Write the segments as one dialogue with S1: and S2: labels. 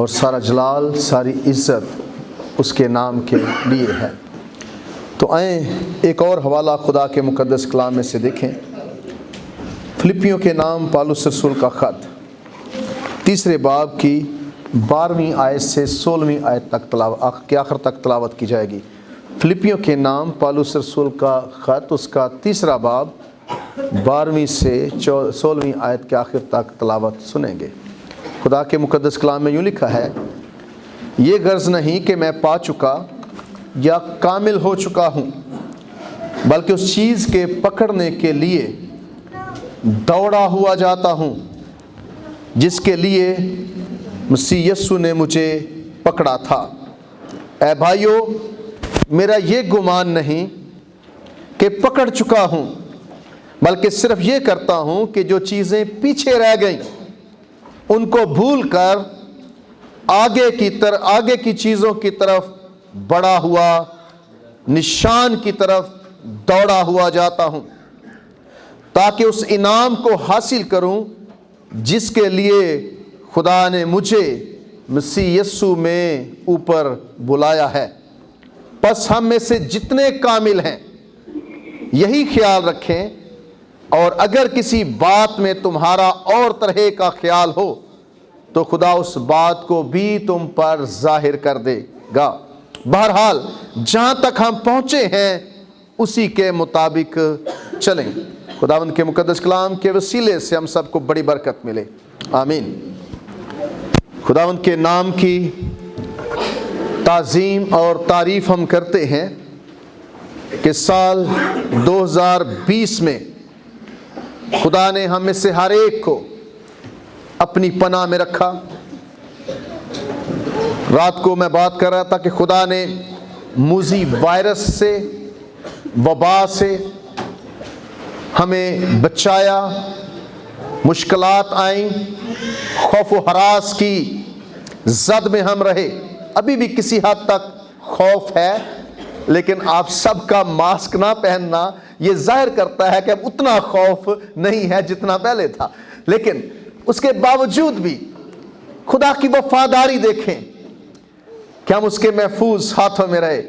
S1: اور سارا جلال، ساری عزت اس کے نام کے لیے ہے۔ تو آئیں ایک اور حوالہ خدا کے مقدس کلام میں سے دیکھیں۔ فلپیوں کے نام پالوس رسول کا خط 3 باب کی 12ویں آیت سے 16ویں آیت تک کے آخر تک تلاوت کی جائے گی۔ فلپیوں کے نام پالوس رسول کا خط، اس کا 3 باب 12ویں سے 16ویں آیت کے آخر تک تلاوت سنیں گے۔ خدا کے مقدس کلام میں یوں لکھا ہے، یہ غرض نہیں کہ میں پا چکا یا کامل ہو چکا ہوں، بلکہ اس چیز کے پکڑنے کے لیے دوڑا ہوا جاتا ہوں جس کے لیے مسیح یسوع نے مجھے پکڑا تھا۔ اے بھائیو، میرا یہ گمان نہیں کہ پکڑ چکا ہوں، بلکہ صرف یہ کرتا ہوں کہ جو چیزیں پیچھے رہ گئیں ان کو بھول کر آگے کی چیزوں کی طرف بڑھا ہوا نشان کی طرف دوڑا ہوا جاتا ہوں، تاکہ اس انعام کو حاصل کروں جس کے لیے خدا نے مجھے مسیح یسوع میں اوپر بلایا ہے۔ پس ہم میں سے جتنے کامل ہیں یہی خیال رکھیں، اور اگر کسی بات میں تمہارا اور طرح کا خیال ہو تو خدا اس بات کو بھی تم پر ظاہر کر دے گا۔ بہرحال جہاں تک ہم پہنچے ہیں اسی کے مطابق چلیں۔ خداوند کے مقدس کلام کے وسیلے سے ہم سب کو بڑی برکت ملے، آمین۔ خداوند کے نام کی تعظیم اور تعریف ہم کرتے ہیں کہ سال 2020 میں خدا نے ہم میں سے ہر ایک کو اپنی پناہ میں رکھا۔ رات کو میں بات کر رہا تھا کہ خدا نے موذی وائرس سے، وبا سے ہمیں بچایا، مشکلات آئیں، خوف و ہراس کی زد میں ہم رہے۔ ابھی بھی کسی حد تک خوف ہے، لیکن آپ سب کا ماسک نہ پہننا یہ ظاہر کرتا ہے کہ اب اتنا خوف نہیں ہے جتنا پہلے تھا، لیکن اس کے باوجود بھی خدا کی وفاداری دیکھیں کہ ہم اس کے محفوظ ہاتھوں میں رہے۔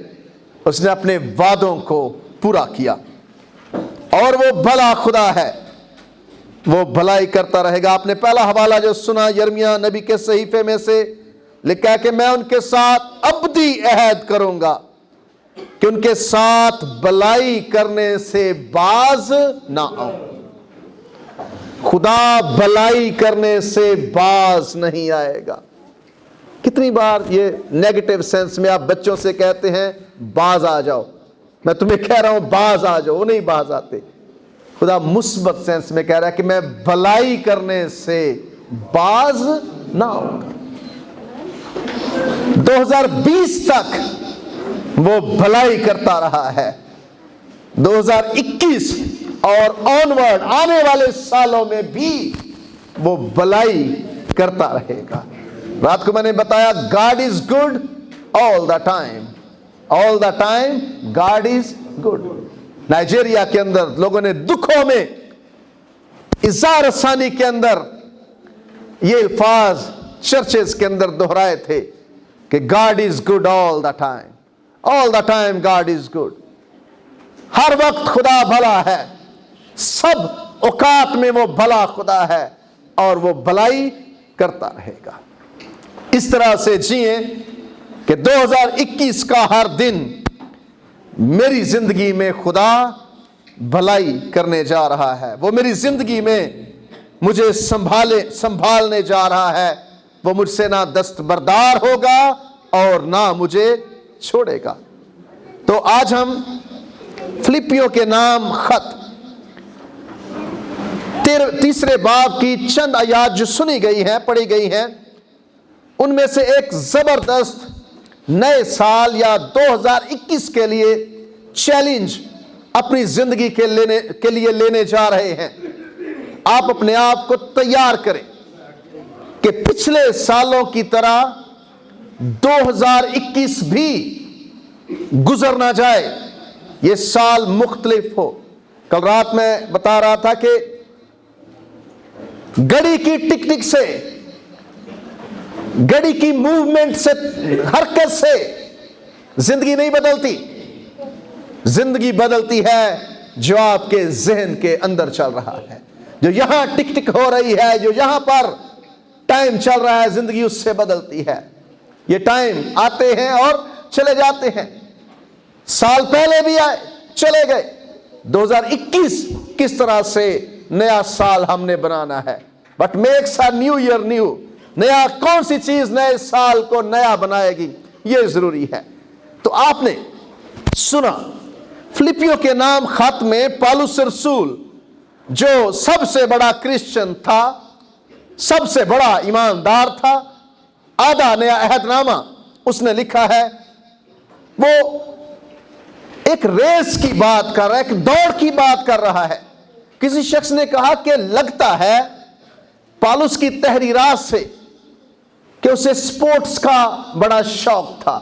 S1: اس نے اپنے وعدوں کو پورا کیا، اور وہ بھلا خدا ہے، وہ بھلائی کرتا رہے گا۔ آپ نے پہلا حوالہ جو سنا یرمیہ نبی کے صحیفے میں سے لکھا ہے کہ میں ان کے ساتھ ابدی عہد کروں گا کہ ان کے ساتھ بھلائی کرنے سے باز نہ آؤں۔ خدا بھلائی کرنے سے باز نہیں آئے گا۔ کتنی بار یہ نیگیٹو سینس میں آپ بچوں سے کہتے ہیں باز آ جاؤ، میں تمہیں کہہ رہا ہوں باز آ جاؤ، وہ نہیں باز آتے۔ خدا مثبت سینس میں کہہ رہا ہے کہ میں بھلائی کرنے سے باز نہ آؤں گا۔ 2020 تک وہ بھلائی کرتا رہا ہے، 2021 اور آنورڈ آنے والے سالوں میں بھی وہ بھلائی کرتا رہے گا۔ رات کو میں نے بتایا God is good all the time، all the time God is good۔ Nigeria کے اندر لوگوں نے دکھوں میں اظہار ثانی کے اندر یہ الفاظ چرچز کے اندر دہرائے تھے کہ God is good all the time، all the time God is good۔ ہر وقت خدا بھلا ہے، سب اوقات میں وہ بھلا خدا ہے، اور وہ بھلائی کرتا رہے گا۔ اس طرح سے جئیں کہ 2021 کا ہر دن میری زندگی میں خدا بھلائی کرنے جا رہا ہے۔ وہ میری زندگی میں مجھے سنبھالنے جا رہا ہے۔ وہ مجھ سے نہ دستبردار ہوگا اور نہ مجھے چھوڑے گا۔ تو آج ہم فلپیوں کے نام خط 3 باب کی چند آیات جو سنی گئی ہیں، پڑھی گئی ہیں، ان میں سے ایک زبردست نئے سال یا 2021 کے لیے چیلنج اپنی زندگی کے لیے لینے جا رہے ہیں۔ آپ اپنے آپ کو تیار کریں کہ پچھلے سالوں کی طرح 2021 بھی گزر نہ جائے، یہ سال مختلف ہو۔ کل رات میں بتا رہا تھا کہ گھڑی کی ٹک ٹک سے گھڑی کی موومنٹ سے، حرکت سے زندگی نہیں بدلتی. زندگی بدلتی ہے جو آپ کے ذہن کے اندر چل رہا ہے. جو یہاں ٹک ٹک ہو رہی ہے، جو یہاں پر ٹائم چل رہا ہے، زندگی اس سے بدلتی ہے. یہ ٹائم آتے ہیں اور چلے جاتے ہیں. سال پہلے بھی آئے، چلے گئے. 2021 کس طرح سے نیا سال ہم نے بنانا ہے. But makes a new year new. نیا کون سی چیز نئے سال کو نیا بنائے گی، یہ ضروری ہے. تو آپ نے سنا فلپیوں کے نام خط میں پالوس رسول، جو سب سے بڑا کرسچن تھا، سب سے بڑا ایماندار تھا، آدھا نیا عہد نامہ اس نے لکھا ہے. وہ ایک ریس کی بات کر رہا ہے، ایک دوڑ کی بات کر رہا ہے. کسی شخص نے کہا کہ لگتا ہے پالوس کی تحریرات سے کہ اسے سپورٹس کا بڑا شوق تھا.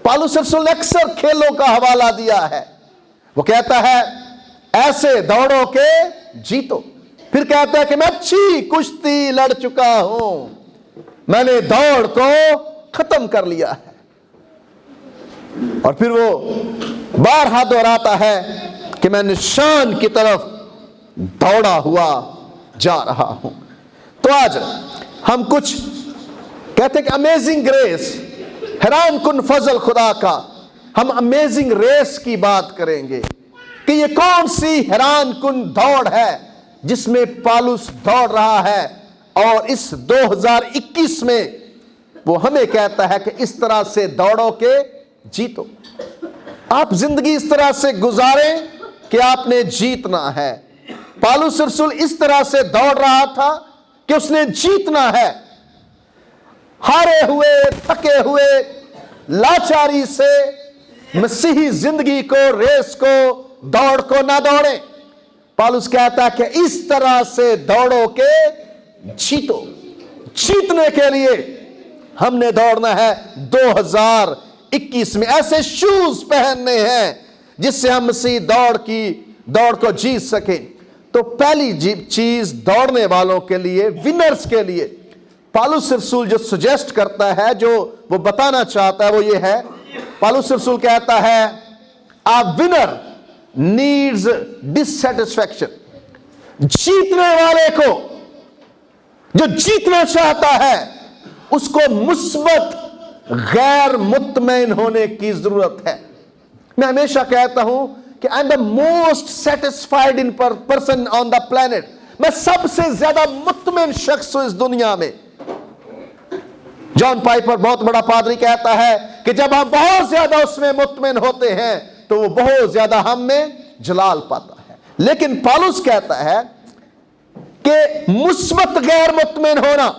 S1: پالوس رسول نے اکثر کھیلوں کا حوالہ دیا ہے. وہ کہتا ہے ایسے دوڑو کہ جیتو. پھر کہتا ہے کہ میں اچھی کشتی لڑ چکا ہوں، میں نے دوڑ کو ختم کر لیا ہے. اور پھر وہ بارہا دہراتا ہے کہ میں نشان کی طرف دوڑا ہوا جا رہا ہوں. تو آج ہم کچھ کہتے ہیں کہ امیزنگ گریس، حیران کن فضل خدا کا. ہم امیزنگ ریس کی بات کریں گے کہ یہ کون سی حیران کن دوڑ ہے جس میں پالوس دوڑ رہا ہے. اور اس 2021 میں وہ ہمیں کہتا ہے کہ اس طرح سے دوڑو کہ جیتو. آپ زندگی اس طرح سے گزاریں کہ آپ نے جیتنا ہے. پالوس رسول اس طرح سے دوڑ رہا تھا کہ اس نے جیتنا ہے. ہارے ہوئے، تھکے ہوئے، لاچاری سے مسیحی زندگی کو، ریس کو، دوڑ کو نہ دوڑیں. پالوس کہتا ہے کہ اس طرح سے دوڑو کہ جیتو. جیتنے کے لیے ہم نے دوڑنا ہے. 2021 میں ایسے شوز پہننے ہیں جس سے ہم مسیح دوڑ کو جیت سکیں. تو پہلی چیز دوڑنے والوں کے لیے، ونرز کے لیے، پالوس رسول جو سجیسٹ کرتا ہے، جو وہ بتانا چاہتا ہے، وہ یہ ہے. پالوس رسول کہتا ہے a winner needs dissatisfaction. جیتنے والے کو، جو جیتنا چاہتا ہے، اس کو مثبت غیر مطمئن ہونے کی ضرورت ہے. میں ہمیشہ کہتا ہوں کہ I am the most satisfied person on the planet. میں سب سے زیادہ مطمئن شخص ہوں اس دنیا میں. جان پائپر بہت بڑا پادری کہتا ہے کہ جب ہم بہت زیادہ اس میں مطمئن ہوتے ہیں تو وہ بہت زیادہ ہم میں جلال پاتا ہے. لیکن پالوس کہتا ہے کہ مثبت غیر مطمئن ہونا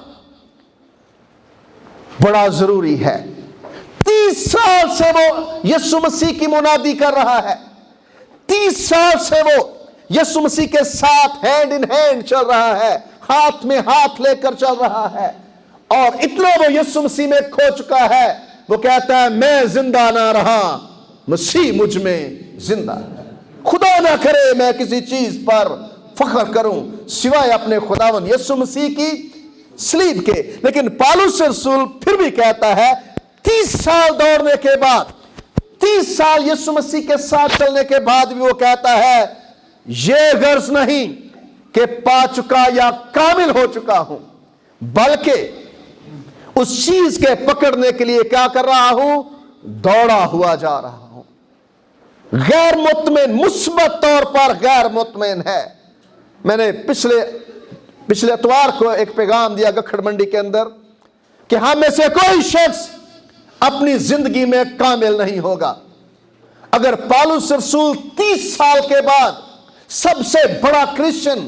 S1: بڑا ضروری ہے. 30 سال سے وہ یسوع مسیح کی منادی کر رہا ہے. 30 سال سے وہ یسوع مسیح کے ساتھ ہینڈ ان ہینڈ چل رہا ہے، ہاتھ میں ہاتھ لے کر چل رہا ہے. اور اتنا وہ یسوع مسیح میں کھو چکا ہے، وہ کہتا ہے میں زندہ نہ رہا، مسیح مجھ میں زندہ ہے. خدا نہ کرے میں کسی چیز پر فخر کروں سوائے اپنے خداوند یسوع مسیح کی صلیب کے. لیکن پالوس رسول پھر بھی کہتا ہے 30 سال دوڑنے کے بعد، 30 سال یسوع مسیح کے ساتھ چلنے کے بعد بھی وہ کہتا ہے یہ غرض نہیں کہ پا چکا یا کامل ہو چکا ہوں، بلکہ اس چیز کے پکڑنے کے لیے کیا کر رہا ہوں، دوڑا ہوا جا رہا ہوں. غیر مطمئن، مثبت طور پر غیر مطمئن ہے. میں نے پچھلے اتوار کو ایک پیغام دیا گکھڑ منڈی کے اندر کہ ہم میں سے کوئی شخص اپنی زندگی میں کامل نہیں ہوگا. اگر پالوس رسول 30 سال کے بعد سب سے بڑا کرسچن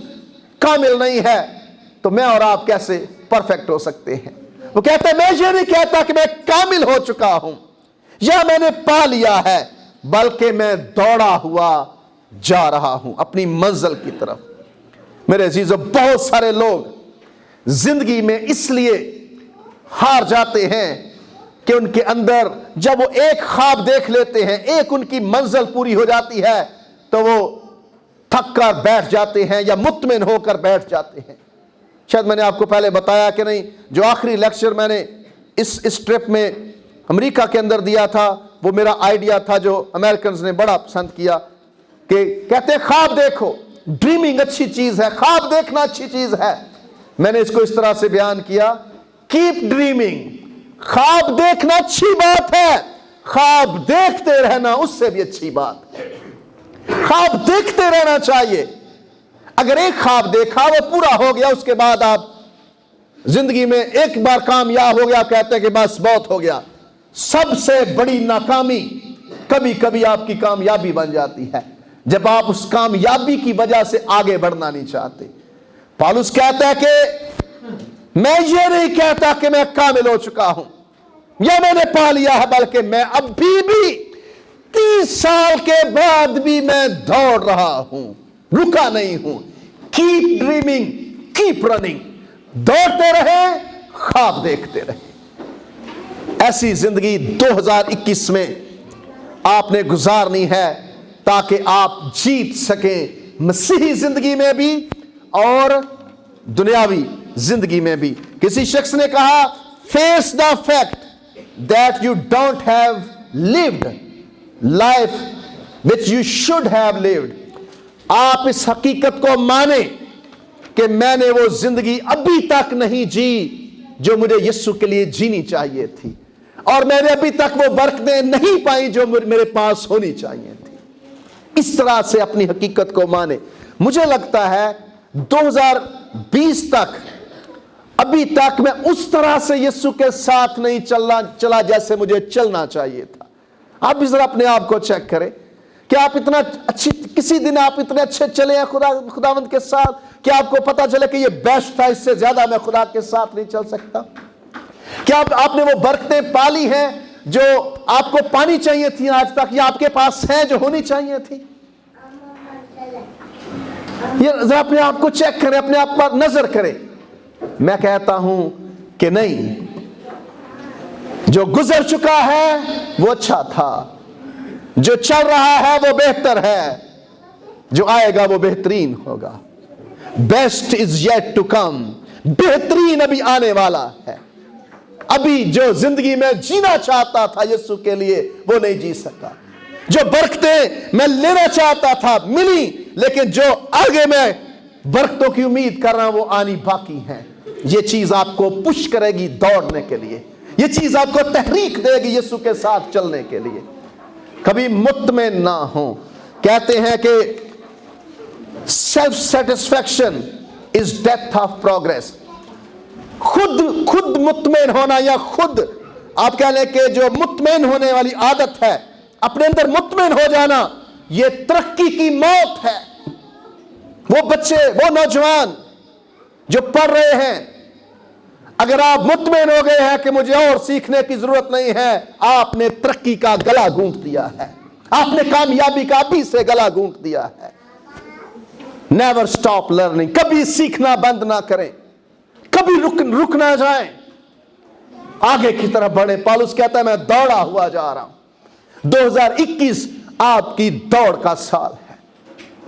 S1: کامل نہیں ہے تو میں اور آپ کیسے پرفیکٹ ہو سکتے ہیں؟ وہ کہتا ہے میں یہ نہیں کہتا کہ میں کامل ہو چکا ہوں یا میں نے پا لیا ہے، بلکہ میں دوڑا ہوا جا رہا ہوں اپنی منزل کی طرف. میرے عزیزو، بہت سارے لوگ زندگی میں اس لیے ہار جاتے ہیں کہ ان کے اندر جب وہ ایک خواب دیکھ لیتے ہیں، ایک ان کی منزل پوری ہو جاتی ہے تو وہ تھک کر بیٹھ جاتے ہیں یا مطمئن ہو کر بیٹھ جاتے ہیں. شاید میں نے آپ کو پہلے بتایا کہ نہیں، جو آخری لیکچر میں نے اس ٹرپ میں امریکہ کے اندر دیا تھا، وہ میرا آئیڈیا تھا جو امریکنز نے بڑا پسند کیا، کہ کہتے ہیں خواب دیکھو، ڈریمنگ اچھی چیز ہے، خواب دیکھنا اچھی چیز ہے۔ میں نے اس کو اس طرح سے بیان کیا، کیپ ڈریمنگ، خواب دیکھنا اچھی بات ہے، خواب دیکھتے رہنا اس سے بھی اچھی بات ہے۔ خواب دیکھتے رہنا چاہیے۔ اگر ایک خواب دیکھا وہ پورا ہو گیا، اس کے بعد آپ زندگی میں ایک بار کامیاب ہو گیا، کہتے ہیں کہ بس بہت ہو گیا۔ سب سے بڑی ناکامی کبھی کبھی آپ کی کامیابی بن جاتی ہے، جب آپ اس کامیابی کی وجہ سے آگے بڑھنا نہیں چاہتے۔ پالوس کہتا ہے کہ میں یہ نہیں کہتا کہ میں کامل ہو چکا ہوں یا میں نے پا لیا ہے، بلکہ میں ابھی بھی 30 سال کے بعد بھی میں دوڑ رہا ہوں، رکا نہیں ہوں۔ کیپ ڈریمنگ، کیپ رننگ، دوڑتے رہیں، خواب دیکھتے رہیں۔ ایسی زندگی 2021 میں آپ نے گزارنی ہے تاکہ آپ جیت سکیں، مسیحی زندگی میں بھی اور دنیاوی زندگی میں بھی۔ کسی شخص نے کہا، face the fact that you don't have lived life which you should have lived. آپ اس حقیقت کو مانیں کہ میں نے وہ زندگی ابھی تک نہیں جی جو مجھے یسوع کے لیے جینی چاہیے تھی، اور میں نے ابھی تک وہ برکتیں نہیں پائی جو میرے پاس ہونی چاہیے تھی۔ اس طرح سے اپنی حقیقت کو مانے۔ مجھے لگتا ہے 2020 تک ابھی تک میں اس طرح سے یسوع کے ساتھ نہیں چلا جیسے مجھے چلنا چاہیے تھا۔ آپ بھی ذرا اپنے آپ کو چیک کریں کہ آپ اتنا اچھی، کسی دن آپ اتنے اچھے چلے ہیں خداوند کے ساتھ کہ آپ کو پتا چلے کہ یہ بیسٹ تھا، اس سے زیادہ میں خدا کے ساتھ نہیں چل سکتا۔ کیا آپ نے وہ برکتیں پالی ہیں جو آپ کو پانی چاہیے تھی آج تک، یا آپ کے پاس ہیں جو ہونی چاہیے تھی؟ یہ ذرا اپنے آپ کو چیک کریں، اپنے آپ پر نظر کریں۔ میں کہتا ہوں کہ نہیں، جو گزر چکا ہے وہ اچھا تھا، جو چل رہا ہے وہ بہتر ہے، جو آئے گا وہ بہترین ہوگا۔ Best is yet to come, بہترین ابھی آنے والا ہے۔ ابھی جو زندگی میں جینا چاہتا تھا یسوع کے لیے وہ نہیں جی سکا، جو برکتیں میں لینا چاہتا تھا ملی، لیکن جو آگے میں برکتوں کی امید کر رہا ہوں وہ آنی باقی ہیں۔ یہ چیز آپ کو پش کرے گی دوڑنے کے لیے، یہ چیز آپ کو تحریک دے گی یسوع کے ساتھ چلنے کے لیے۔ کبھی مطمئن نہ ہوں۔ کہتے ہیں کہ self satisfaction is death of progress. خود مطمئن ہونا، یا خود آپ کہہ لیں کہ جو مطمئن ہونے والی عادت ہے، اپنے اندر مطمئن ہو جانا، یہ ترقی کی موت ہے۔ وہ بچے، وہ نوجوان جو پڑھ رہے ہیں، اگر آپ مطمئن ہو گئے ہیں کہ مجھے اور سیکھنے کی ضرورت نہیں ہے، آپ نے ترقی کا گلا گھونٹ دیا ہے، آپ نے کامیابی کا ابھی سے گلا گھونٹ دیا ہے۔ نیور سٹاپ لرننگ، کبھی سیکھنا بند نہ کریں، کبھی رک نہ جائیں، آگے کی طرف بڑھیں۔ پالوس کہتا ہے میں دوڑا ہوا جا رہا ہوں۔ 2021 آپ کی دوڑ کا سال ہے۔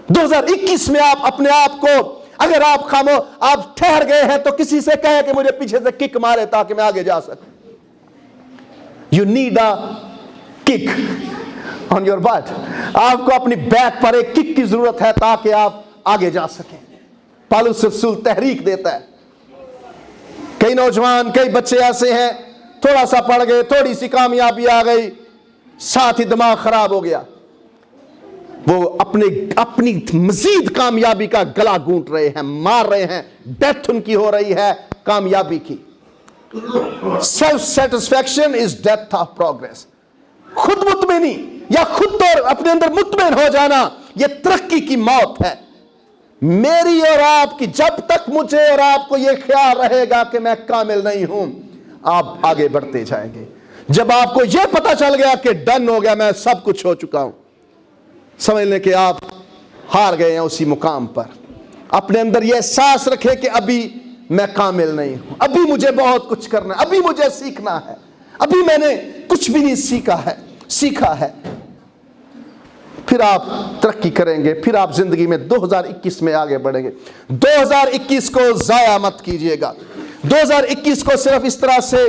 S1: 2021 میں آپ اپنے آپ کو، اگر آپ ٹھہر گئے ہیں تو کسی سے کہیں کہ مجھے پیچھے سے کک مارے تاکہ میں آگے جا سکوں۔ You need a kick on your butt۔ آپ کو اپنی بیک پر ایک کک کی ضرورت ہے تاکہ آپ آگے جا سکیں۔ پالوس رسول تحریک دیتا ہے۔ کئی نوجوان، کئی بچے ایسے ہیں، تھوڑا سا پڑھ گئے، تھوڑی سی کامیابی آ گئی، ساتھ ہی دماغ خراب ہو گیا، وہ اپنی مزید کامیابی کا گلا گھونٹ رہے ہیں، مار رہے ہیں، ڈیتھ ان کی ہو رہی ہے کامیابی کی۔ Self satisfaction is death of progress. خود مطمئنی یا خود طور اپنے اندر مطمئن ہو جانا، یہ ترقی کی موت ہے۔ میری اور آپ کی، جب تک مجھے اور آپ کو یہ خیال رہے گا کہ میں کامل نہیں ہوں، آپ آگے بڑھتے جائیں گے۔ جب آپ کو یہ پتا چل گیا کہ ڈن ہو گیا، میں سب کچھ ہو چکا ہوں، سمجھ لیں کہ آپ ہار گئے ہیں اسی مقام پر۔ اپنے اندر یہ احساس رکھے کہ ابھی میں کامل نہیں ہوں، ابھی مجھے بہت کچھ کرنا ہے، ابھی مجھے سیکھنا ہے، ابھی میں نے کچھ بھی نہیں سیکھا ہے۔ پھر آپ ترقی کریں گے، پھر آپ زندگی میں 2021 میں آگے بڑھیں گے۔ 2021 کو ضائع مت کیجئے گا۔ 2021 کو صرف اس طرح سے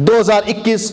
S1: 2021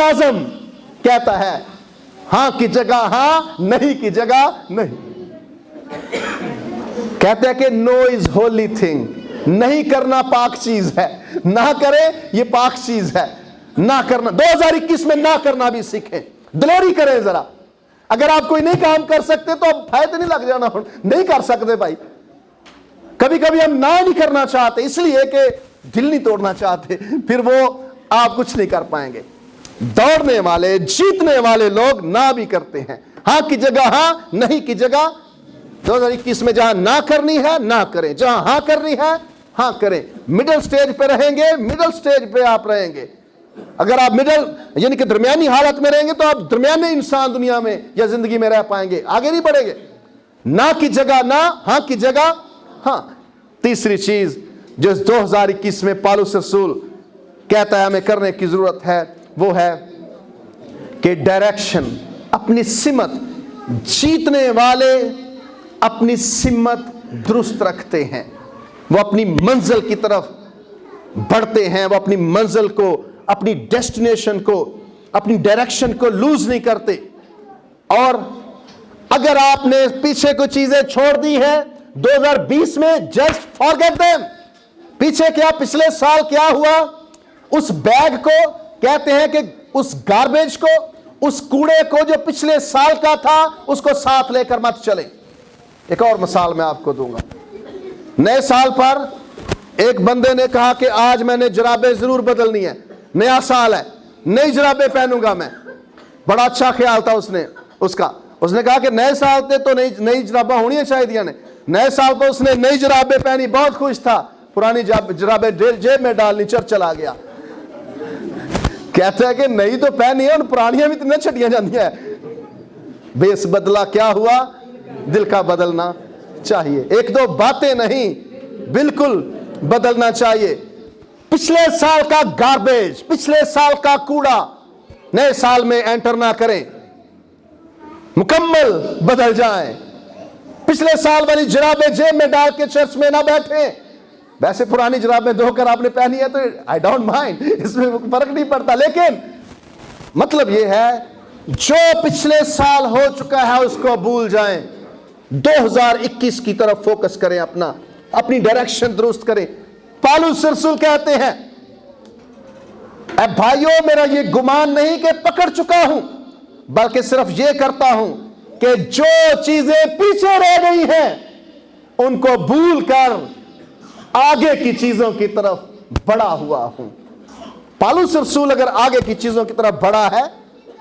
S1: اعظم کہتا ہے ہاں کی جگہ ہاں، نہیں کی جگہ نہیں. کہتے ہیں کہ نو از ہولی تھنگ، نہیں کرنا پاک چیز ہے، نہ کرے یہ پاک چیز ہے. نہ کرنا 2021 میں نہ کرنا بھی سیکھیں، دلیری کریں ذرا. اگر آپ کوئی نہیں کام کر سکتے تو اب فائدہ نہیں لگ جانا، نہیں کر سکتے بھائی. کبھی کبھی ہم نہ نہیں کرنا چاہتے اس لیے کہ دل نہیں توڑنا چاہتے، پھر وہ آپ کچھ نہیں کر پائیں گے. دوڑنے والے جیتنے والے لوگ نہ بھی کرتے ہیں. ہاں کی جگہ ہاں، نہیں کی جگہ. 2021 میں جہاں نہ کرنی ہے نہ کریں، جہاں ہاں کرنی ہے ہاں کریں. مڈل سٹیج پہ رہیں گے، مڈل سٹیج پہ آپ رہیں گے. اگر آپ مڈل یعنی کہ درمیانی حالت میں رہیں گے تو آپ درمیانے انسان دنیا میں یا زندگی میں رہ پائیں گے، آگے نہیں بڑھیں گے. نہ کی جگہ نہ، ہاں کی جگہ ہاں. تیسری چیز جو 2021 میں پالوس رسول کہتا ہے ہمیں کرنے کی ضرورت ہے وہ ہے کہ ڈائریکشن، اپنی سمت. جیتنے والے اپنی سمت درست رکھتے ہیں، وہ اپنی منزل کی طرف بڑھتے ہیں، وہ اپنی منزل کو، اپنی ڈیسٹینیشن کو، اپنی ڈائریکشن کو لوز نہیں کرتے. اور اگر آپ نے پیچھے کوئی چیزیں چھوڑ دی ہیں 2020 میں، جسٹ فارگیٹ دیم. پیچھے کیا، پچھلے سال کیا ہوا، اس بیگ کو کہتے ہیں کہ اس گاربیج کو، اس کوڑے کو جو پچھلے سال کا تھا اس کو ساتھ لے کر مت چلیں. ایک اور مثال میں آپ کو دوں گا. نئے سال پر ایک بندے نے کہا کہ آج میں نے جرابیں ضرور بدلنی ہے، نیا سال ہے، نئی جرابیں پہنوں گا میں. بڑا اچھا خیال تھا اس نے کہا کہ نئے سال تھے تو نئی جرابیں ہونی چاہیے. نئے سال پر اس نے نئی جرابیں پہنی، بہت خوش تھا. پرانی جرابیں جیب میں ڈالنی، چرچ چلا گیا. کہتا ہے کہ نئی تو پہنی ہے اور پرانیاں بھی اتنے چھٹیاں جاتی ہیں. بیس بدلا کیا ہوا، دل کا بدلنا چاہیے. ایک دو باتیں نہیں، بالکل بدلنا چاہیے. پچھلے سال کا گاربیج، پچھلے سال کا کوڑا نئے سال میں انٹر نہ کریں، مکمل بدل جائیں. پچھلے سال والی جرابیں جیب میں ڈال کے چرچ میں نہ بیٹھیں. ویسے پرانی جرابیں دھو کر آپ نے پہنی ہے تو آئی ڈونٹ مائنڈ، اس میں فرق نہیں پڑتا. لیکن مطلب یہ ہے جو پچھلے سال ہو چکا ہے اس کو بھول جائیں. 2021 کی طرف فوکس کریں، اپنی ڈائریکشن درست کریں. پالوس رسول کہتے ہیں اے بھائیوں، میرا یہ گمان نہیں کہ پکڑ چکا ہوں، بلکہ صرف یہ کرتا ہوں کہ جو چیزیں پیچھے رہ گئی ہیں ان کو بھول کر آگے کی چیزوں کی طرف بڑھا ہوا ہوں. پالوس رسول اگر آگے کی چیزوں کی طرف بڑھا ہے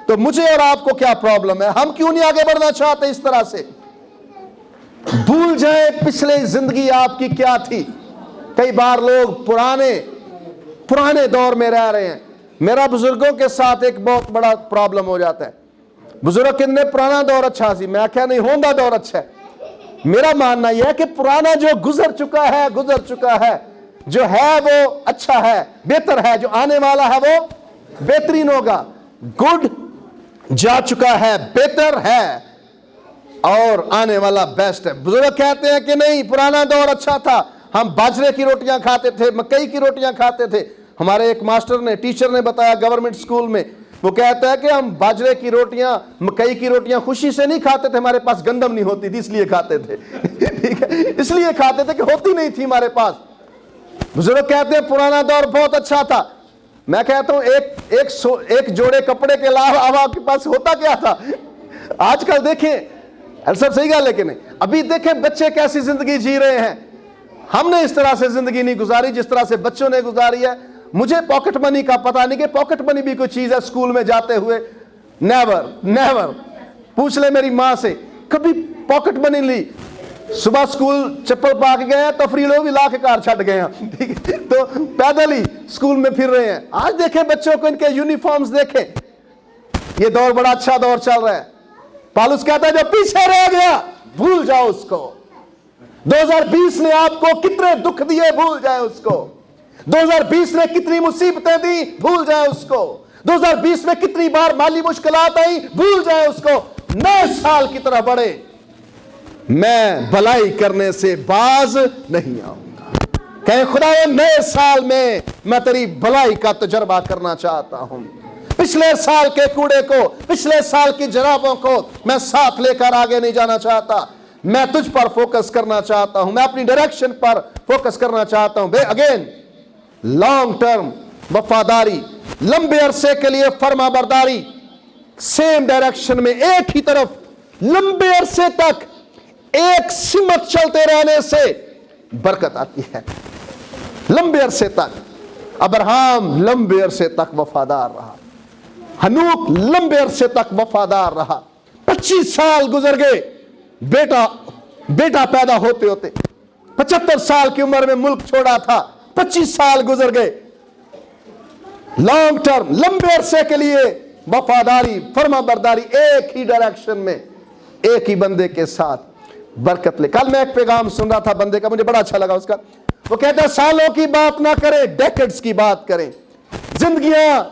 S1: تو مجھے اور آپ کو کیا پرابلم ہے؟ ہم کیوں نہیں آگے بڑھنا چاہتے اس طرح سے؟ بھول جائیں پچھلے زندگی آپ کی کیا تھی. کئی بار لوگ پرانے دور میں رہ رہے ہیں. میرا بزرگوں کے ساتھ ایک بہت بڑا پرابلم ہو جاتا ہے. بزرگ کتنے پرانا دور اچھا سی، میں کہا نہیں ہوندا دور اچھا ہے. میرا ماننا یہ ہے کہ پرانا جو گزر چکا ہے جو ہے وہ اچھا ہے، بہتر ہے. جو آنے والا ہے وہ بہترین ہوگا. گڈ جا چکا ہے، بہتر ہے، اور آنے والا بیسٹ ہے. بزرگ کہتے ہیں کہ نہیں، پرانا دور اچھا تھا. ہم باجرے کی روٹیاں کھاتے تھے، مکئی کی روٹیاں کھاتے تھے. ہمارے ایک ٹیچر نے بتایا گورنمنٹ سکول میں، وہ کہتا ہے کہ ہم باجرے کی روٹیاں، مکئی کی روٹیاں خوشی سے نہیں کھاتے تھے، ہمارے پاس گندم نہیں ہوتی تھی اس لیے کھاتے تھے. ٹھیک ہے، اس لیے کھاتے تھے کہ ہوتی نہیں تھی ہمارے پاس. بزرگ کہتے ہیں پرانا دور بہت اچھا تھا. میں کہتا ہوں ایک جوڑے کپڑے کے علاوہ اب آپ کے پاس ہوتا کیا تھا؟ آج کل دیکھیں، سب صحیح گا، لیکن ابھی دیکھیں بچے کیسی زندگی جی رہے ہیں. ہم نے اس طرح سے زندگی نہیں گزاری جس طرح سے بچوں نے گزاری ہے. مجھے پاکٹ منی کا پتہ نہیں کہ پاکٹ منی بھی کوئی چیز ہے. اسکول میں جاتے ہوئے نیور پوچھ لے میری ماں سے، کبھی پاکٹ منی لی. صبح اسکول چپل پا کے گئے ہیں، تفریح لوگ بھی لا کے کار چھٹ گئے ہیں، ٹھیک ہے، تو پیدل ہی اسکول میں پھر رہے ہیں. آج دیکھیں بچوں کو، ان کے یونیفارمز دیکھیں. یہ دور بڑا اچھا دور چل رہا ہے. پالوس کہتا ہے جو پیچھے رہ گیا بھول جاؤ اس کو. 2020 نے آپ کو کتنے دکھ دیے، بھول جائے اس کو. 2020 نے کتنی مصیبتیں دی، بھول جائے اس کو. 2020 میں کتنی بار مالی مشکلات آئی، بھول جائے اس کو. نئے سال کی طرح بڑھے. میں بھلائی کرنے سے باز نہیں آؤں گا. کہیں خدا نئے سال میں تیری بھلائی کا تجربہ کرنا چاہتا ہوں. پچھلے سال کے کوڑے کو، پچھلے سال کی جرابوں کو میں ساتھ لے کر آگے نہیں جانا چاہتا، میں تجھ پر فوکس کرنا چاہتا ہوں، میں اپنی ڈائریکشن پر فوکس کرنا چاہتا ہوں۔ اگین لانگ ٹرم وفاداری، لمبے عرصے کے لیے فرما برداری، سیم ڈائریکشن میں ایک ہی طرف لمبے عرصے تک ایک سمت چلتے رہنے سے برکت آتی ہے۔ لمبے عرصے تک ابراہیم لمبے عرصے تک وفادار رہا، ہنوک لمبے عرصے تک وفادار رہا، 25 سال گزر گئے بیٹا پیدا ہوتے ہوتے، 75 سال کی عمر میں ملک چھوڑا تھا، 25 سال گزر گئے۔ لانگ ٹرم، لمبے عرصے کے لیے وفاداری، فرما برداری، ایک ہی ڈائریکشن میں ایک ہی بندے کے ساتھ برکت لے۔ کل میں ایک پیغام سن رہا تھا بندے کا، مجھے بڑا اچھا لگا اس کا۔ وہ کہتا ہے سالوں کی بات نہ کریں، ڈیکڈز کی بات کریں۔ زندگیاں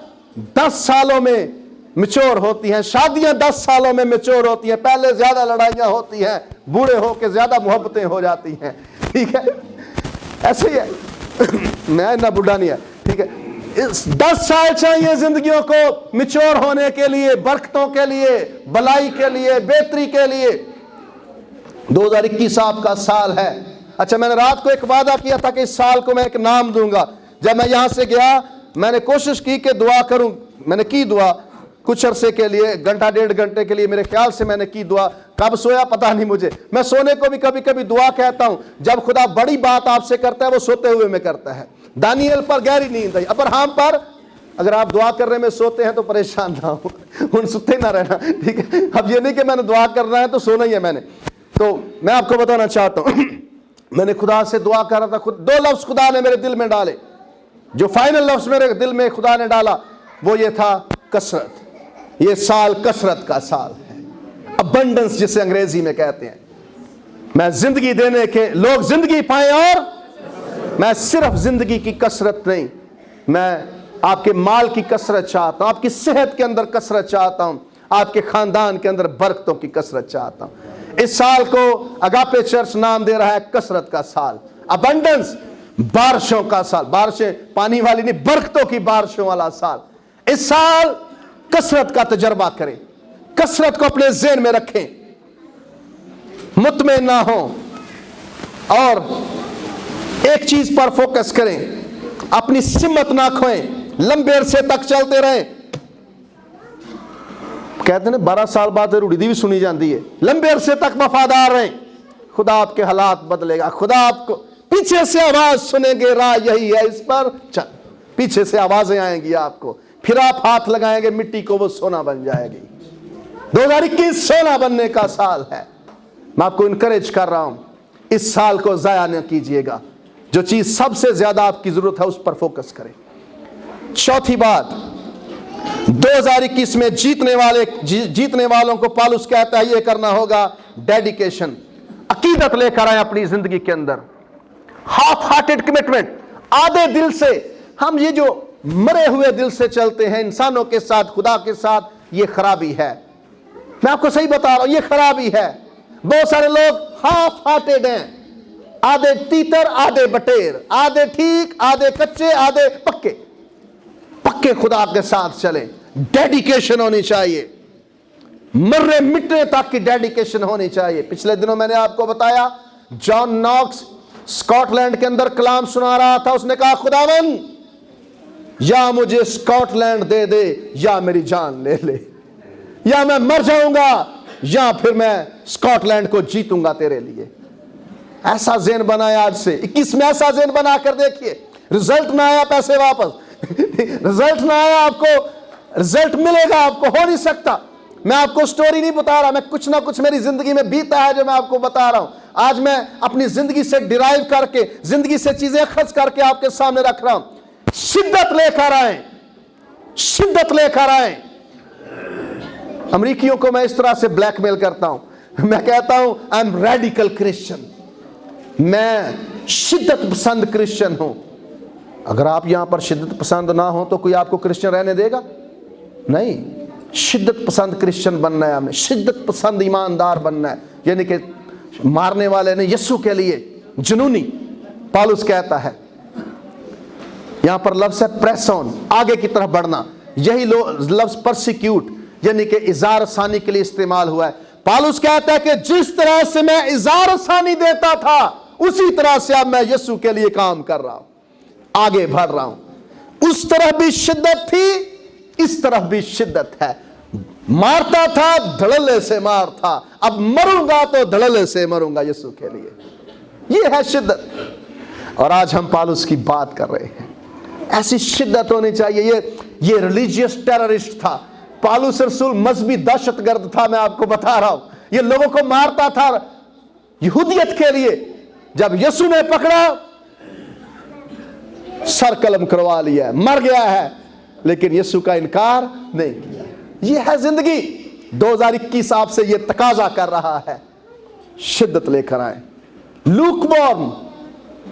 S1: 10 سالوں میں میچور ہوتی ہیں، شادیاں 10 سالوں میں میچور ہوتی ہیں، پہلے زیادہ لڑائیاں ہوتی ہیں، بوڑھے ہو کے زیادہ محبتیں ہو جاتی ہیں، ٹھیک ہے، ایسے ہی ہے، میں اتنا بوڑھا نہیں ہے، ٹھیک ہے۔ 10 سال چاہیے زندگیوں کو میچور ہونے کے لیے، برکتوں کے لیے، بلائی کے لیے، بہتری کے لیے۔ 2021 آپ کا سال ہے۔ اچھا، میں نے رات کو ایک وعدہ کیا تھا کہ اس سال کو میں ایک نام دوں گا۔ جب میں یہاں سے گیا میں نے کوشش کی کہ دعا کروں، میں نے کی دعا کچھ عرصے کے لیے، گھنٹہ 1.5 گھنٹے کے لیے میرے خیال سے میں نے کی دعا۔ کب سویا پتہ نہیں مجھے، میں سونے کو بھی کبھی کبھی دعا کہتا ہوں۔ جب خدا بڑی بات آپ سے کرتا ہے وہ سوتے ہوئے میں کرتا ہے۔ دانیل پر گہری نیند آئی، ابراہیم پر اگر آپ دعا کرنے میں سوتے ہیں تو پریشان نہ ہو، ان سوتے نہ رہنا، ٹھیک ہے۔ اب یہ نہیں کہ میں نے دعا کرنا ہے تو سونا ہی ہے میں نے۔ تو میں آپ کو بتانا چاہتا ہوں میں نے خدا سے دعا کر رہا تھا، 2 لفظ خدا نے میرے دل میں ڈالے، جو فائنل لفظ میرے دل میں خدا نے ڈالا وہ یہ تھا کثرت۔ یہ سال کثرت کا سال ہے، ابنڈنس جسے انگریزی میں کہتے ہیں۔ میں زندگی دینے کے لوگ زندگی پائیں، اور میں صرف زندگی کی کثرت نہیں، میں آپ کے مال کی کثرت چاہتا ہوں، آپ کی صحت کے اندر کثرت چاہتا ہوں، آپ کے خاندان کے اندر برکتوں کی کثرت چاہتا ہوں۔ اس سال کو اگاپے چرچ نام دے رہا ہے کثرت کا سال، ابنڈنس، بارشوں کا سال، بارشیں پانی والی نہیں، برکتوں کی بارشوں والا سال۔ اس سال کثرت کا تجربہ کریں، کثرت کو اپنے ذہن میں رکھیں، مطمئن نہ ہوں، اور ایک چیز پر فوکس کریں، اپنی سمت نہ کھوئیں، لمبے عرصے تک چلتے رہیں۔ کہتے ہیں 12 سال بعد روڑی دی بھی سنی جاندی ہے، لمبے عرصے تک وفادار رہیں، خدا آپ کے حالات بدلے گا۔ خدا آپ کو پیچھے سے آواز سنیں گے، راہ یہی ہے اس پر چل، پیچھے سے آوازیں آئیں گی آپ کو، پھر آپ ہاتھ لگائیں گے مٹی کو، وہ سونا بن جائے گی۔ 2021 سونا بننے کا سال ہے۔ میں آپ کو انکریج کر رہا ہوں، اس سال کو ضائع نہ کیجئے گا، جو چیز سب سے زیادہ آپ کی ضرورت ہے اس پر فوکس کریں۔ چوتھی بات، 2021 میں جیتنے والوں کو پالوس کہتا ہے یہ کرنا ہوگا ڈیڈیکیشن، عقیدت لے کر آئیں اپنی زندگی کے اندر، ہاف ہارٹڈ کمٹمنٹ، آدھے دل سے۔ ہم یہ جو مرے ہوئے دل سے چلتے ہیں انسانوں کے ساتھ، خدا کے ساتھ، یہ خرابی ہے۔ میں آپ کو صحیح بتا رہا ہوں، یہ خرابی ہے۔ بہت سارے لوگ ہاف ہارٹڈ ہیں، آدھے تیتر آدھے بٹیر، آدھے ٹھیک آدھے کچے آدھے پکے۔ پکے خدا کے ساتھ چلیں، ڈیڈیکیشن ہونی چاہیے، مرے مٹنے تک کی ڈیڈیکیشن ہونی چاہیے۔ پچھلے دنوں میں نے آپ کو بتایا جان ناکس اسکاٹ لینڈ کے اندر کلام سنا رہا تھا، اس نے کہا خداوند یا مجھے اسکاٹ لینڈ دے دے یا میری جان لے لے، یا میں مر جاؤں گا یا پھر میں اسکاٹ لینڈ کو جیتوں گا تیرے لیے۔ ایسا ذہن بنایا آج سے 21 میں، ایسا ذہن بنا کر دیکھیے۔ رزلٹ نہ آیا پیسے واپس، رزلٹ نہ آیا آپ کو، رزلٹ ملے گا آپ کو، ہو نہیں سکتا۔ میں آپ کو سٹوری نہیں بتا رہا، میں کچھ نہ کچھ میری زندگی میں بیتا ہے جو میں آپ کو بتا رہا ہوں۔ آج میں اپنی زندگی سے ڈرائیو کر کے، زندگی سے چیزیں خرچ کر کے آپ کے سامنے رکھ رہا ہوں۔ شدت لے کر آئیں، شدت لے کر آئیں۔ امریکیوں کو میں اس طرح سے بلیک میل کرتا ہوں، میں کہتا ہوں آئی ایم ریڈیکل کرسچن، میں شدت پسند کرسچن ہوں۔ اگر آپ یہاں پر شدت پسند نہ ہوں تو کوئی آپ کو کرسچن رہنے دے گا؟ نہیں، شدت پسند کرسچن بننا ہے ہمیں، شدت پسند ایماندار بننا ہے، یعنی کہ مارنے والے نے یسوع کے لیے جنونی۔ پالوس کہتا ہے، یہاں پر لفظ ہے پریس آن، آگے کی طرف بڑھنا۔ یہی لفظ پرسیکیوٹ یعنی کہ اظہار ثانی کے لیے استعمال ہوا ہے۔ پالوس کہتا ہے کہ جس طرح سے میں اظہار ثانی دیتا تھا اسی طرح سے اب میں یسوع کے لیے کام کر رہا ہوں، آگے بڑھ رہا ہوں۔ اس طرح بھی شدت تھی، اس طرح بھی شدت ہے۔ مارتا تھا، دھڑلے سے مار تھا، اب مروں گا تو دھڑلے سے مروں گا یسوع کے لیے۔ یہ ہے شدت۔ اور آج ہم پالوس کی بات کر رہے ہیں، ایسی شدت ہونی چاہیے۔ یہ ریلیجیس ٹیررسٹ تھا، پالوس رسول مذہبی دہشت گرد تھا، میں آپ کو بتا رہا ہوں۔ یہ لوگوں کو مارتا تھا یہودیت کے لیے۔ جب یسوع نے پکڑا، سر قلم کروا لیا، مر گیا ہے، لیکن یسوع کا انکار نہیں کیا۔ یہ ہے زندگی۔ 2021 آپ سے یہ تقاضا کر رہا ہے، شدت لے کر آئیں۔ لوک وارم،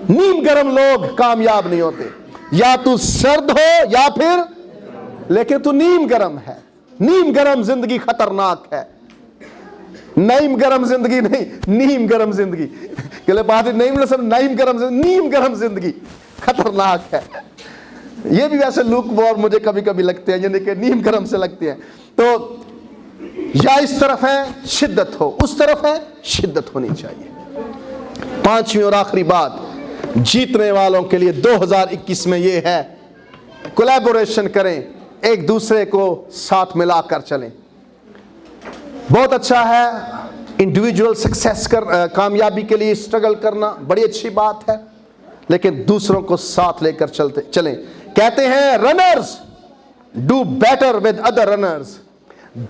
S1: نیم گرم لوگ کامیاب نہیں ہوتے۔ یا تو سرد ہو یا پھر، لیکن تو نیم گرم ہے۔ نیم گرم زندگی خطرناک ہے۔ نیم گرم زندگی نہیں، نیم گرم زندگی۔ نیم گرم زندگی خطرناک ہے۔ یہ بھی ویسے لوک وارم مجھے کبھی کبھی لگتے ہیں، یعنی کہ نیم گرم سے لگتے ہیں۔ تو یا اس طرف ہے شدت ہو، اس طرف ہے شدت ہونی چاہیے۔ پانچویں اور آخری بات جیتنے والوں کے لیے 2021 میں یہ ہے، کولیبوریشن کریں، ایک دوسرے کو ساتھ ملا کر چلیں۔ بہت اچھا ہے انڈیویجول سکسیس کامیابی کے لیے اسٹرگل کرنا، بڑی اچھی بات ہے، لیکن دوسروں کو ساتھ لے کر چلیں۔ کہتے ہیں runners do better with other runners,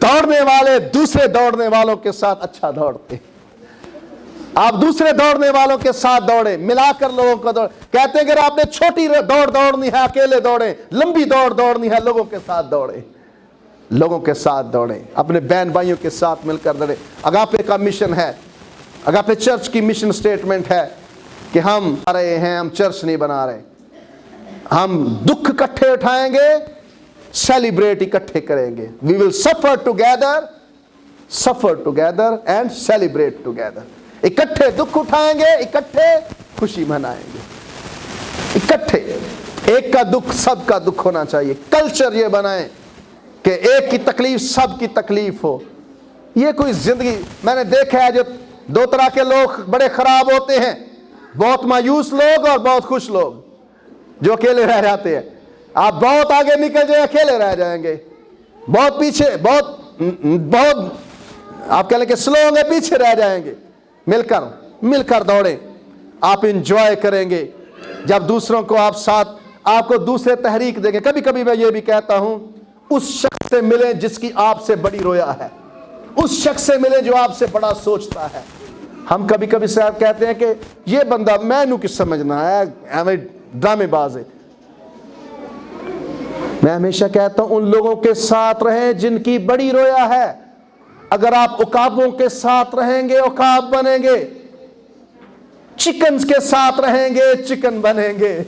S1: دوڑنے والے دوسرے دوڑنے والوں کے ساتھ اچھا دوڑتے ہیں۔ آپ دوسرے دوڑنے والوں کے ساتھ دوڑیں، ملا کر لوگوں کو دوڑ۔ کہتے ہیں اگر آپ نے چھوٹی دوڑ دوڑنی ہے اکیلے دوڑیں، لمبی دوڑ دوڑنی ہے لوگوں کے ساتھ دوڑیں، لوگوں کے ساتھ دوڑیں، اپنے بہن بھائیوں کے ساتھ مل کر دوڑیں۔ اگاپے کا مشن ہے، اگاپے چرچ کی مشن سٹیٹمنٹ ہے کہ ہم آ رہے ہیں، ہم چرچ نہیں بنا رہے، ہم دکھ اکٹھے اٹھائیں گے، سیلیبریٹ اکٹھے کریں گے۔ We will suffer together and celebrate together۔ اکٹھے دکھ اٹھائیں گے، اکٹھے خوشی منائیں گے، اکٹھے۔ ایک کا دکھ سب کا دکھ ہونا چاہیے۔ کلچر یہ بنائیں کہ ایک کی تکلیف سب کی تکلیف ہو۔ یہ کوئی زندگی، میں نے دیکھا ہے جو دو طرح کے لوگ بڑے خراب ہوتے ہیں، بہت مایوس لوگ اور بہت خوش لوگ جو اکیلے رہ جاتے ہیں۔ آپ بہت آگے نکل جائیں، اکیلے رہ جائیں گے، بہت پیچھے، بہت آپ کہہ لیں کہ سلو ہوں گے، پیچھے رہ جائیں گے۔ مل کر دوڑیں، آپ انجوائے کریں گے جب دوسروں کو آپ ساتھ، آپ کو دوسرے تحریک دیں گے۔ کبھی کبھی میں یہ بھی کہتا ہوں، اس شخص سے ملیں جس کی آپ سے بڑی رویا ہے، اس شخص سے ملیں جو آپ سے بڑا سوچتا ہے۔ ہم کبھی کبھی صاحب کہتے ہیں کہ یہ بندہ میں نو کس سمجھنا ہے، ہمیں ڈرامے باز ہے۔ میں ہمیشہ کہتا ہوں ان لوگوں کے ساتھ رہیں جن کی بڑی رویا ہے۔ اگر آپ عقابوں کے ساتھ رہیں گے عقاب بنیں گے، چکنز کے ساتھ رہیں گے چکن بنیں گے،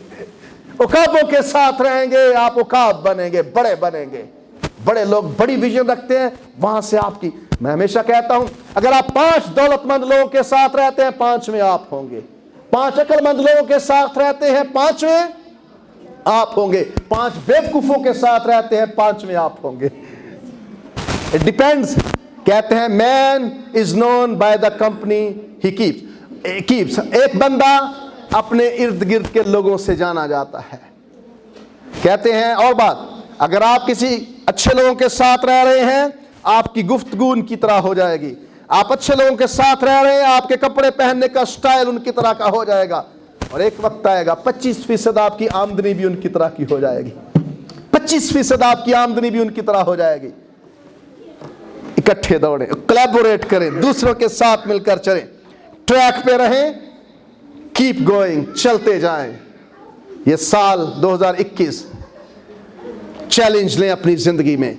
S1: عقابوں کے ساتھ رہیں گے آپ عقاب بنیں گے، بڑے بنیں گے۔ بڑے لوگ بڑی ویژن رکھتے ہیں، وہاں سے آپ کی، میں ہمیشہ کہتا ہوں اگر آپ 5 دولت مند لوگوں کے ساتھ رہتے ہیں 5ویں آپ ہوں گے، 5 عقل مند لوگوں کے ساتھ رہتے ہیں 5ویں آپ ہوں گے، 5 بیوقوفوں کے ساتھ رہتے ہیں 5ویں آپ ہوں گے۔ It depends۔ کہتے ہیں man is known by the company he keeps. ایک بندہ اپنے ارد گرد کے لوگوں سے جانا جاتا ہے۔ کہتے ہیں اور بات، اگر آپ کسی اچھے لوگوں کے ساتھ رہ رہے ہیں آپ کی گفتگو ان کی طرح ہو جائے گی، آپ اچھے لوگوں کے ساتھ رہ رہے ہیں آپ کے کپڑے پہننے کا سٹائل ان کی طرح کا ہو جائے گا، اور ایک وقت آئے گا 25% آپ کی آمدنی بھی ان کی طرح کی ہو جائے گی، 25% آپ کی آمدنی بھی ان کی طرح ہو جائے گی۔ اکٹھے دوڑیں، کولیبوریٹ کریں، دوسروں کے ساتھ مل کر چلیں، ٹریک پہ رہیں، کیپ گوئنگ، چلتے جائیں۔ یہ سال 2021 چیلنج لیں اپنی زندگی میں،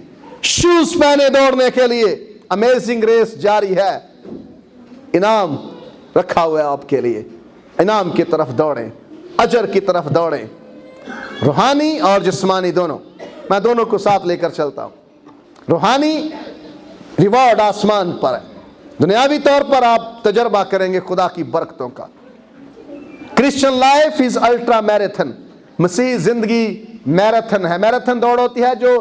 S1: شوز پہنے دوڑنے کے لیے، امیزنگ ریس جاری ہے، انعام رکھا ہوا ہے آپ کے لیے، انعام کی طرف دوڑیں، اجر کی طرف دوڑیں، روحانی اور جسمانی دونوں، میں دونوں کو ساتھ لے کر چلتا ہوں۔ روحانی ریوارڈ آسمان پر ہے، دنیاوی طور پر آپ تجربہ کریں گے خدا کی برکتوں کا۔ Christian life is ultra marathon, مسیح زندگی میراتھن ہے۔ میراتھن دوڑ ہوتی ہے جو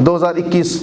S1: 2021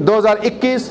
S1: 2021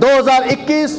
S1: 2021